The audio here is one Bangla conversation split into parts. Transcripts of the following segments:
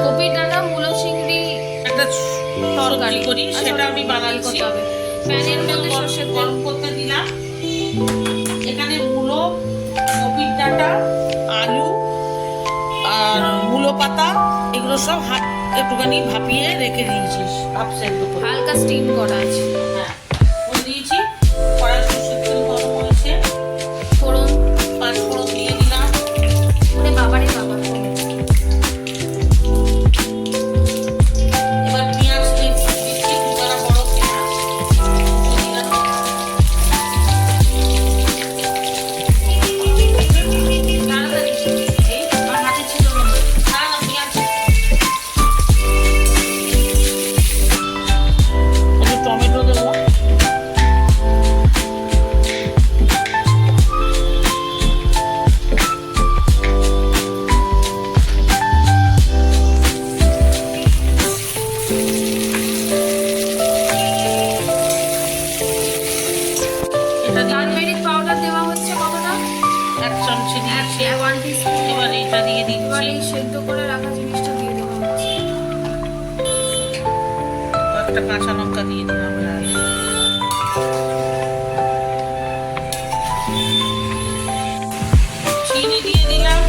কপি ডাঁটা মূলো চিংড়ি একটা তরকারি করি, সেটা আমি বানাচ্ছি। প্যানের মধ্যে সর্ষের তেল গরম করতে দিলাম। এখানে মূলো, কপির ডাঁটা, আলু আর মূলো পাতা এগুলো সব একটুখানি ভাপিয়ে রেখে দিয়েছিস, হাফ সেদ্ধ করে। হালকা স্টিম করা আছে। হ্যাঁ, করে দিয়েছি। কড়াই সর্ষের তেল গরম হয়েছে, ফোড়ন, পাঁচ ফোড়ন দিয়ে দিলাম। ওরে বাবারে বাবা। এবার পেঁয়াজ দিচ্ছি, দুখানা বড় পেঁয়াজ দিয়ে দিলাম। তাড়াতাড়ি এই আমার হাতে ছিল না। না না পেঁয়াজ একটু টমেটো দেবো। এটা দিয়ে টারমেরিক পাউডার দেওয়া হচ্ছে কতটা? 1 চামচে দিয়েছি। 1 টিস্পুন। এবার এটা দিয়ে এবার দিচ্ছি। এই সেদ্ধ করে রাখা জিনিসটা দিয়ে দেওয়া হচ্ছে। একটা কাঁচা লঙ্কা দিয়ে দিলাম। চিনি দিয়ে দিলাম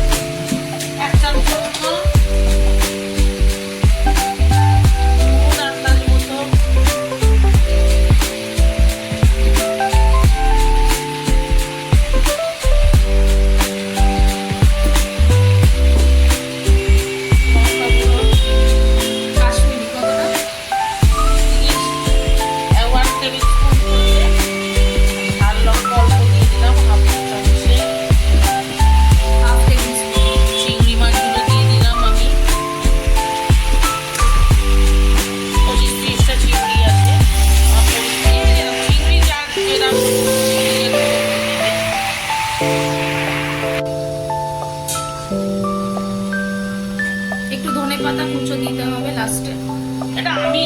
1 চামচ মতো। নুন আন্দাজ মতো। লঙ্কা গুঁড়ো কাশ্মীরি কতটা? 1 টেবিল স্পুন করে। আর লঙ্কা অল্প দিয়ে দিলাম, হাফ চামচে। Half table spoon. চিংড়ি মাছগুলো দিয়ে দিলাম আমি। 25-30টা চিংড়ি আছে। চিংড়ি যা যেরকম একটু ধনেপাতা কুচো দিতে হবে লাস্টে। এটা আমি